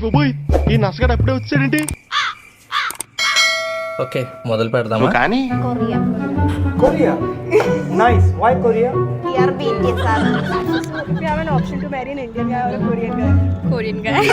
బాబోయ్, ఈ నసగాడు అప్పుడే వచ్చాడేంటి? ఓకే, మొదలు పెడదామా? కానీ Korea. Korea. Nice. Why Korea? Here BTS are. If you have an option to marry an Indian guy or a Korean guy. Korean guy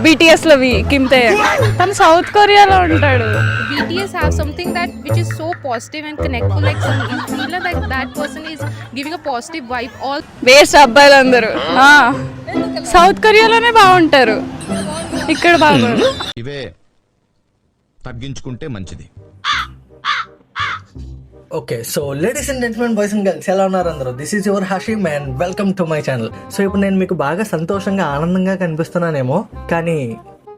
BTS లో Kim తేయన్ తను south కొరియాలో ఉంటాడు. BTS have something that which is so positive and connectful, like some you feel like that person is giving a positive vibe all waste అబ్బాయిలు అందరూ south కొరియాలోనే బాగుంటారు, ఇక్కడ బాగుంటారు. ఇవే తగ్గించుకుంటే మంచిది. Okay, so ladies and gentlemen, boys and girls, ఎలా ఉన్నారు అందరూ? This is your Hashim and welcome to my channel. So ఇప్పుడు నేను మీకు బాగా సంతోషంగా ఆనందంగా కనిపిస్తున్నానేమో, కానీ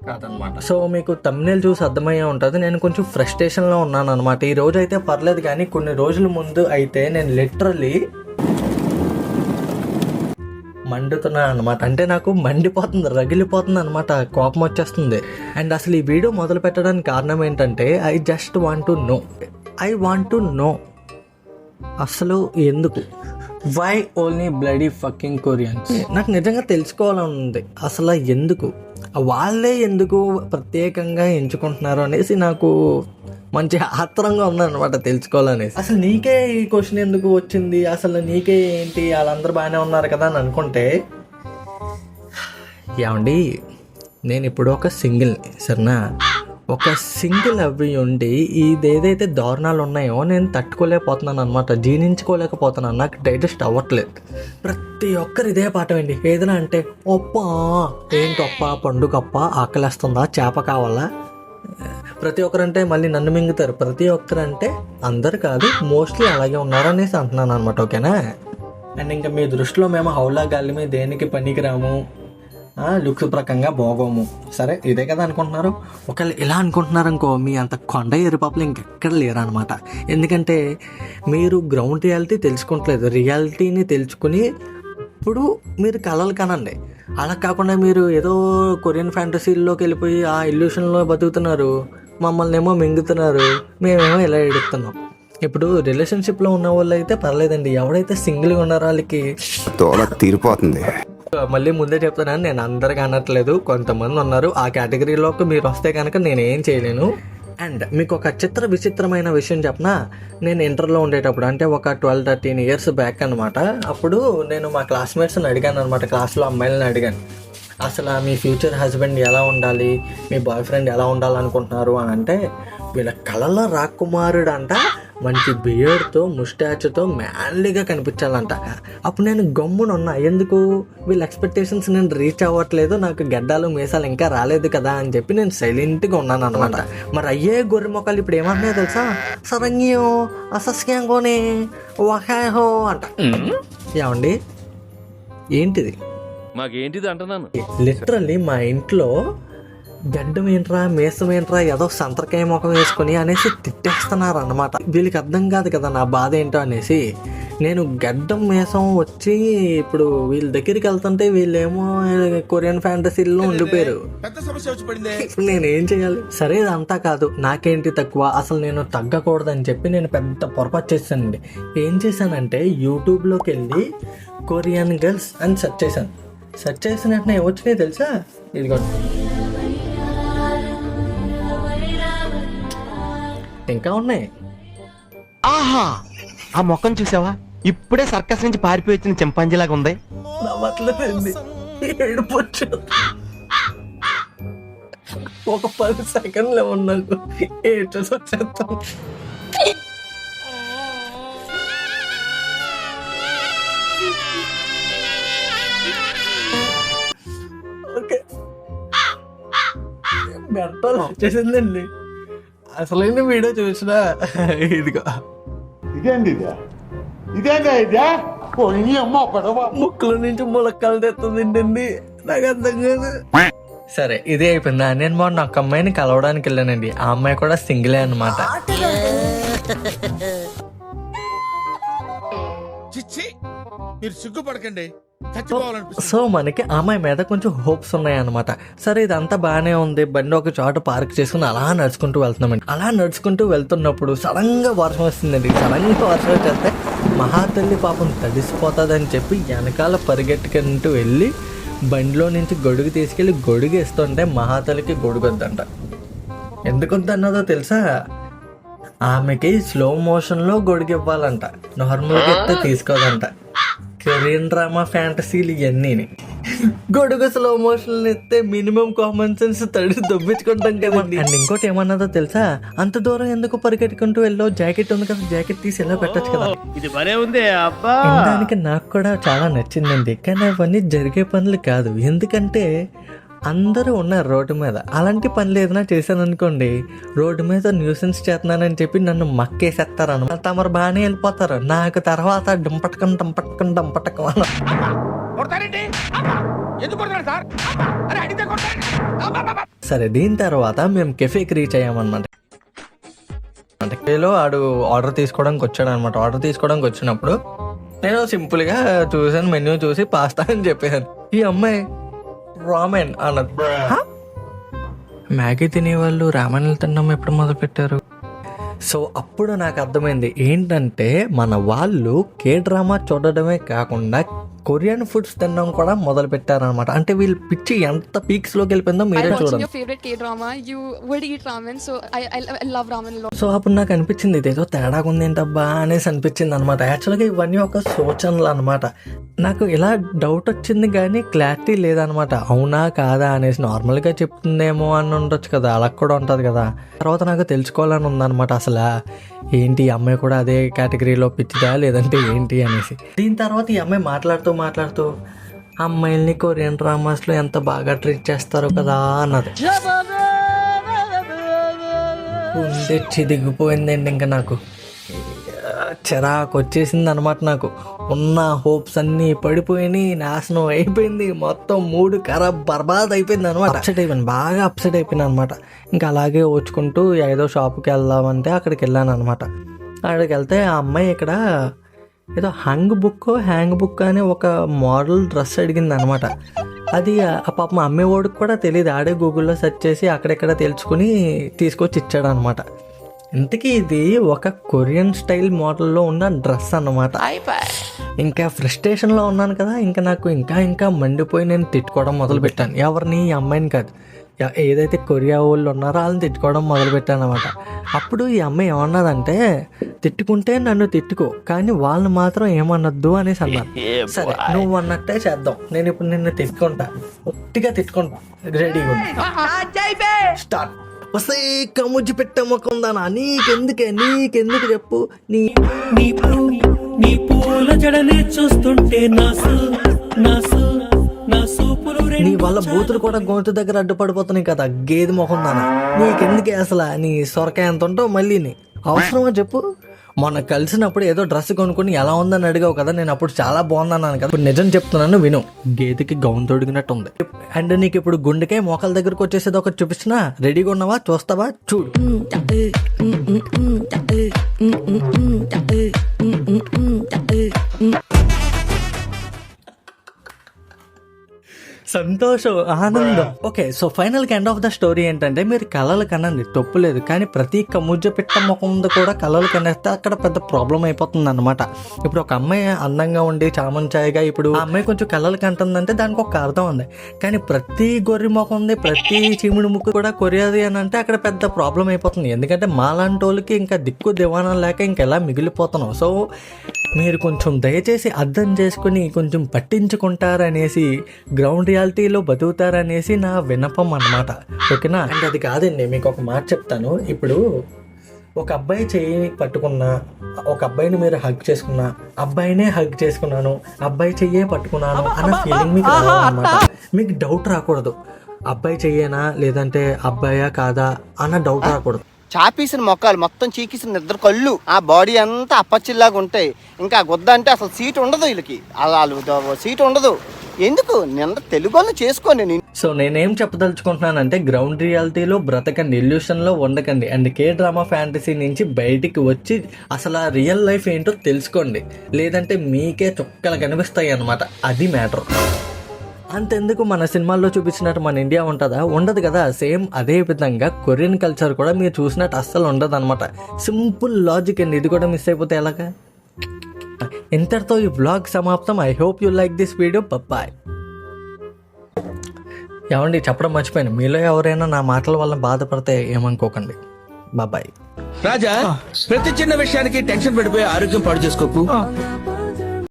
కాదనమాట. సో మీకు తమ్నేల్ చూసి అర్థమయ్యే ఉంటుంది, నేను కొంచెం ఫ్రస్ట్రేషన్లో ఉన్నాను అనమాట. ఈ రోజు అయితే పర్లేదు, కానీ కొన్ని రోజుల ముందు అయితే నేను లిటరల్లీ మండుతున్నాను అనమాట. అంటే నాకు మండిపోతుంది, రగిలిపోతుంది అనమాట, కోపం వచ్చేస్తుంది. అండ్ అసలు ఈ వీడియో మొదలు పెట్టడానికి కారణం ఏంటంటే ఐ వాంట్ టు నో అసలు ఎందుకు, why only bloody fucking Koreans. నాకు నిజంగా తెలుసుకోవాలని ఉంది, అసలు ఎందుకు వాళ్ళే ఎందుకు ప్రత్యేకంగా ఎంచుకుంటున్నారు అనేసి నాకు మంచి ఆత్రంగా ఉందన్నమాట తెలుసుకోవాలనేసి. అసలు నీకే ఈ క్వశ్చన్ ఎందుకు వచ్చింది, అసలు నీకే ఏంటి, వాళ్ళందరూ బాగానే ఉన్నారు కదా అని అనుకుంటే, ఏమండి నేను ఇప్పుడు ఒక సింగిల్ని, సరేనా, ఒక సింగిల్ అవి ఉండి ఇదేదైతే దారుణాలు ఉన్నాయో నేను తట్టుకోలేకపోతున్నాను అనమాట, జీర్ణించుకోలేకపోతున్నాను, నాకు డైజెస్ట్ అవ్వట్లేదు. ప్రతి ఒక్కరు ఇదే పాఠం అండి. ఏదైనా అంటే ఒప్ప ఏంటొప్ప, పండుగప్ప, ఆకలేస్తుందా, చేప కావాలా, ప్రతి ఒక్కరంటే మళ్ళీ నన్ను మింగుతారు. ప్రతి ఒక్కరంటే అందరు కాదు, మోస్ట్లీ అలాగే ఉన్నారు అనేసి అంటున్నాను అనమాట. ఓకేనా? అండ్ ఇంకా మీ దృష్టిలో మేము హౌలా గాలి మీద దేనికి పనికిరాము, లుక్స్ ప్రకంగా బాగోము, సరే ఇదే కదా అనుకుంటున్నారు. ఒకవేళ ఇలా అనుకుంటున్నారు అనుకో, మీ అంత కొండ ఎరుపాపలు ఇంకెక్కడ లేరు అనమాట. ఎందుకంటే మీరు గ్రౌండ్ రియాలిటీ తెలుసుకుంటలేదు, రియాలిటీని తెలుసుకుని ఇప్పుడు మీరు కలలు కనండి. అలా కాకుండా మీరు ఏదో కొరియన్ ఫ్యాంటసీల్లోకి వెళ్ళిపోయి ఆ ఇల్యూషన్లో బతుకుతున్నారు, మమ్మల్ని ఏమో మింగుతున్నారు, మేమేమో ఇలా ఎడుతున్నాం. ఇప్పుడు రిలేషన్షిప్లో ఉన్న వాళ్ళు అయితే పర్లేదండి, ఎవడైతే సింగిల్గా ఉన్నారో వాళ్ళకి తోల తీరిపోతుంది. మళ్ళీ ముందే చెప్తున్నాను, నేను అందరికీ అనట్లేదు, కొంతమంది ఉన్నారు ఆ కేటగిరీలోకి మీరు వస్తే కనుక నేను ఏం చేయలేను. అండ్ మీకు ఒక విచిత్రమైన విషయం చెప్పనా, నేను ఇంటర్లో ఉండేటప్పుడు అంటే ఒక 12-13 years బ్యాక్ అనమాట. అప్పుడు నేను మా క్లాస్మేట్స్ని అడిగాను అనమాట, క్లాస్లో అమ్మాయిలని అడిగాను, అసలు మీ ఫ్యూచర్ హస్బెండ్ ఎలా ఉండాలి, మీ బాయ్ ఫ్రెండ్ ఎలా ఉండాలనుకుంటున్నారు అని అంటే, వీళ్ళ కళల రాకుమారుడు అంట, మంచి బియర్డ్తో ముస్టాచ్తో మ్యాన్లీగా కనిపించాలంట. అప్పుడు నేను గమ్మునున్నా, ఎందుకు వీళ్ళ ఎక్స్పెక్టేషన్స్ నేను రీచ్ అవ్వట్లేదు, నాకు గడ్డాలు మీసాలు ఇంకా రాలేదు కదా అని చెప్పి నేను సైలెంట్గా ఉన్నాను అనమాట. మరి అయ్యే గొర్రె మొక్కలు ఇప్పుడు ఏమంటున్నాయో తెలుసా, సరంగియో అసస్యంగోనే వహాహో అంట. ఏమండి ఏంటిది, మాకేంటిది అంటున్నాను. లిటరల్లీ మా ఇంట్లో గడ్డం ఏంట్రా, మేసం ఏంట్రా, ఏదో సంతరకాయ ముఖం వేసుకొని అనేసి తిట్టేస్తున్నారు అన్నమాట. వీళ్ళకి అర్థం కాదు కదా నా బాధ ఏంటో అనేసి. నేను గడ్డం మేసం వచ్చి ఇప్పుడు వీళ్ళ దగ్గరికి వెళ్తుంటే వీళ్ళేమో కొరియన్ ఫ్యాంటసీల్లో ఉండిపోయారు. ఇప్పుడు నేను ఏం చేయాలి? సరే ఇదంతా కాదు, నాకేంటి తక్కువ, అసలు నేను తగ్గకూడదని చెప్పి నేను పెద్ద పొరపాటు చేశానండి. ఏం చేశానంటే యూట్యూబ్లోకి వెళ్ళి కొరియన్ గర్ల్స్ అని సెర్చ్ చేశాను. సెర్చ్ చేసిన వెంటనే వచ్చినాయి తెలుసా, ఇదిగోండి, ఇంకా ఉన్నాయి. ఆహా, ఆ మొక్కను చూసావా, ఇప్పుడే సర్కస్ నుంచి పారిపోయి వచ్చిన చింపాంజీలాగా ఉంది. ఒక 10 seconds ఉన్నాను, ఏడ్చేసి వచ్చేస్తాను. ఓకే, గంటలు వచ్చేసిందండి. అసలైన వీడియో చూసినా ఇదిగో, ముక్కుల నుంచి ములక్కలు తెస్తుందండి, నాకు అర్థం కాదు. సరే ఇదే అయిపోయిందా. నేను మొన్న ఒక అమ్మాయిని కలవడానికి వెళ్ళానండి, ఆ అమ్మాయి కూడా సింగిలే అనమాట. మీరు సిగ్గుపడకండి. సో మనకి అమ్మాయి మీద కొంచెం హోప్స్ ఉన్నాయన్నమాట. సరే ఇదంతా బాగానే ఉంది, బండి ఒక చోట పార్క్ చేసుకుని అలా నడుచుకుంటూ వెళ్తున్నామండి. అలా నడుచుకుంటూ వెళ్తున్నప్పుడు సడన్ గా వర్షం వస్తుందండి. సడన్ గా వర్షం వచ్చేస్తే మహాతల్లి పాపం తడిసిపోతుందని చెప్పి వెనకాల పరిగెట్టుకుంటూ వెళ్ళి బండిలో నుంచి గొడుగు తీసుకెళ్ళి గొడుగు ఇస్తుంటే మహాతలికి గొడుగు వద్దంట. ఎందుకు వద్దన్నదో తెలుసా? ఆమెకి స్లో మోషన్లో గొడుగు ఇవ్వాలంట, నార్మల్గా ఇస్తే తీసుకోదంట. కొరియన్ డ్రామా ఫ్యాంటసీలు ఇవన్నీ. గొడుగు స్లో మోషన్ ఇస్తే మినిమం కామన్ సెన్స్ తడి దొబ్బించుకుంటాం కదండి. అండ్ ఇంకోటి ఏమన్నదో తెలుసా? అంత దూరం ఎందుకు పరిగెట్టుకుంటూ వెళ్ళో, జాకెట్ ఉంది కదా, జాకెట్ తీసి ఎలా పెట్టచ్చు కదా. ఇది భలే ఉంది అబ్బా. దానికి నాకు కూడా చాలా నచ్చిందండి. కానీ అవన్నీ జరిగే పనులు కాదు. ఎందుకంటే అందరూ ఉన్నారు రోడ్డు మీద. అలాంటి పనులు ఏదైనా చేశాను అనుకోండి, రోడ్డు మీద న్యూసెన్స్ చేస్తున్నానని చెప్పి నన్ను మక్కేసేస్తారు అనమాట. తమరు బాగానే వెళ్ళిపోతారు, నాకు తర్వాత డంపటకం అని. సరే, దీని తర్వాత మేము కెఫేకి రీచ్ అయ్యామన్నమాట. కెఫేలో ఆడు ఆర్డర్ తీసుకోవడానికి వచ్చాడు అనమాట. ఆర్డర్ తీసుకోవడానికి వచ్చినప్పుడు నేను సింపుల్గా చూసాను, మెన్యూ చూసి పాస్తా అని చెప్పాను. ఈ అమ్మాయి రామెన్ అన్నది. మ్యాగీ తినేవాళ్ళు రామెన్లు తినడం ఎప్పుడు మొదలు పెట్టారు? సో అప్పుడు నాకు అర్థమైంది ఏంటంటే, మన వాళ్ళు కే డ్రామా చూడడమే కాకుండా కొరియన్ ఫుడ్స్ తినడం కూడా మొదలు పెట్టారనమాట. అంటే వీళ్ళు పిచ్చి ఎంత పీక్స్ లోకి వెళ్ళిపోయిందో మీరే చూడండి. సో అప్పుడు నాకు అనిపించింది ఇదేదో తేడాగా ఉంది ఏంటబ్బా అనేసి అనిపించింది అనమాట. యాక్చువల్గా ఇవన్నీ ఒక సూచనలు అనమాట. నాకు ఇలా డౌట్ వచ్చింది కానీ క్లారిటీ లేదనమాట, అవునా కాదా అనేసి. నార్మల్గా చెప్తుందేమో అని ఉండొచ్చు కదా, అలా కూడా ఉంటుంది కదా. తర్వాత నాకు తెలుసుకోవాలని ఉందన్నమాట, అసలు ఏంటి ఈ అమ్మాయి కూడా అదే కేటగిరీలో పిచ్చిదా లేదంటే ఏంటి అనేసి. దీని తర్వాత ఈ అమ్మాయి మాట్లాడుతూ అమ్మాయిల్ని కొరియన్ డ్రామాస్లో ఎంత బాగా ట్రీట్ చేస్తారు కదా అన్నది. ఉండే చిదిగిపోయిందండి. ఇంకా నాకు చిరాకు వచ్చేసింది అనమాట. నాకు ఉన్న హోప్స్ అన్నీ పడిపోయినాయి, నాశనం అయిపోయింది, మొత్తం మూడు ఖరాబ్ బర్బాద్ అయిపోయింది అనమాట. బాగా అప్సెట్ అయిపోయింది అనమాట. ఇంకా అలాగే ఓచుకుంటూ ఏదో షాప్కి వెళ్దామంటే అక్కడికి వెళ్ళాను అనమాట. అక్కడికి వెళ్తే ఆ అమ్మాయి ఇక్కడ ఏదో హ్యాంగ్ బుక్ అని ఒక మోడల్ డ్రెస్ అడిగింది అనమాట. అది ఆ పాప మా అమ్మేవాడికి కూడా తెలియదు, ఆడే గూగుల్లో సెర్చ్ చేసి అక్కడెక్కడ తెలుసుకుని తీసుకొచ్చి ఇచ్చాడు అనమాట. ఇంతకీ ఇది ఒక కొరియన్ స్టైల్ మోడల్లో ఉన్న డ్రెస్ అన్నమాట. ఇంకా ఫ్రస్ట్రేషన్లో ఉన్నాను కదా, ఇంకా నాకు ఇంకా మండిపోయి నేను తిట్టుకోవడం మొదలుపెట్టాను. ఎవరిని? ఈ అమ్మాయిని కాదు, ఏదైతే కొరియా వాళ్ళు ఉన్నారో వాళ్ళని తిట్టుకోవడం మొదలుపెట్టాను అనమాట. అప్పుడు ఈ అమ్మాయి ఏమన్నదంటే, తిట్టుకుంటే నన్ను తిట్టుకో కానీ వాళ్ళని మాత్రం ఏమన్నద్దు అనేసి అన్నారు. సరే, నువ్వు అన్నట్టే చేద్దాం, నేను ఇప్పుడు నిన్ను తిట్టుకుంటా, ఒట్టిగా తిట్టుకుంటా, రెడీగా స్టార్ట్. వస్తే కముజ్జి పెట్టమ్మకుందానా, నీకెందుకు చెప్పు. నీ పూల జడనే చూస్తుంటే నీ వల్ల బూతులు కూడా గొంతు దగ్గర అడ్డుపడిపోతున్నాయి కదా, గేదె మొహం దానా. నీకెందుకే అసలు, నీ సొరకాయ ఎంత ఉంటావు మళ్ళీ, నీ అవసరమా చెప్పు. మొన్న కలిసినప్పుడు ఏదో డ్రెస్ కొనుక్కొని ఎలా ఉందని అడిగావు కదా, నేను అప్పుడు చాలా బాగుందన్నాను కదా. ఇప్పుడు నిజం చెప్తున్నాను విను, గేదెకి గౌన్ తొడిగినట్టు ఉంది. అండ్ నీకు ఇప్పుడు గుండెకే మోకాల దగ్గరకు వచ్చేసేది ఒకటి చూపించినా, రెడీగా ఉన్నావా? చూస్తావా? చూడు. సంతోషం, ఆనందం. Okay, so final end of the story ఏంటంటే, మీరు కళలు కనండి, తప్పు లేదు. కానీ ప్రతి కముజ్జ పెట్ట ముఖం కూడా కళలు కనేస్తే అక్కడ పెద్ద ప్రాబ్లం అయిపోతుంది అనమాట. ఇప్పుడు ఒక అమ్మాయి అందంగా ఉండి చామంచాయిగా ఇప్పుడు ఆ అమ్మాయి కొంచెం కళలు కంటుందంటే దానికి ఒక అర్థం ఉంది. కానీ ప్రతి గొర్రె ముఖం ఉంది, ప్రతి చీముడి ముక్కు కూడా కొరియాది అని అంటే అక్కడ పెద్ద ప్రాబ్లం అయిపోతుంది. ఎందుకంటే మాలాంటి వాళ్ళకి ఇంకా దిక్కు దివాణం లేక ఇంకెలా మిగిలిపోతున్నాం. సో మీరు కొంచెం దయచేసి అర్థం చేసుకుని కొంచెం పట్టించుకుంటారనేసి, గ్రౌండ్ రియాలిటీలో బతుకుతారనేసి నా విన్నపం అన్నమాట. ఓకేనా? అండ్ అది కాదండి, మీకు ఒక మాట చెప్తాను. ఇప్పుడు ఒక అబ్బాయి చేయి పట్టుకున్నా, ఒక అబ్బాయిని మీరు హగ్ చేసుకున్నా, అబ్బాయినే హగ్ చేసుకున్నాను, అబ్బాయి చెయ్యే పట్టుకున్నాను అన్న ఫీలింగ్ మీకు రావాలన్నమాట. మీకు డౌట్ రాకూడదు, అబ్బాయి చెయ్యేనా లేదంటే అబ్బాయా కాదా అన్న డౌట్ రాకూడదు. చాపీసిన మొక్కలు మొత్తం చీకిసిన నిద్ర కళ్ళు, ఆ బాడీ అంతా అప్పచ్చిల్లాగా ఉంటాయి. ఇంకా గుద్ద అంటే అసలు సీట్ ఉండదు వీళ్ళకి, అలా సీట్ ఉండదు. ఎందుకు నిన్న తెలుగులో చేసుకోండి. సో నేనేం చెప్పదలుచుకుంటున్నానంటే, గ్రౌండ్ రియాలిటీలో బ్రతకండి, ఇల్యూషన్లో ఉండకండి. అండ్ కే డ్రామా ఫ్యాంటసీ నుంచి బయటికి వచ్చి అసలు ఆ రియల్ లైఫ్ ఏంటో తెలుసుకోండి. లేదంటే మీకే చుక్కలు కనిపిస్తాయి అన్నమాట. అది మ్యాటర్. అంతెందుకు, మన సినిమాల్లో చూపించినట్టు మన ఇండియా ఉంటుందా? ఉండదు కదా. సేమ్ అదే విధంగా కొరియన్ కల్చర్ కూడా మీరు చూసినట్టు అస్సలు ఉండదు అనమాట. సింపుల్ లాజిక్ అండి. ఇది కూడా మిస్ అయిపోతే ఎలాగా? ఇంతటితో ఈ వ్లాగ్ సమాప్తం. I hope you like this video. Bye. ఏమండి చెప్పడం మర్చిపోయాను, మీలో ఎవరైనా నా మాటల వల్ల బాధపడితే ఏమనుకోకండి. బాబాయ్. రాజా ప్రతి చిన్న విషయానికి టెన్షన్ పడిపోయి ఆరోగ్యం పాడు చేసుకోకు.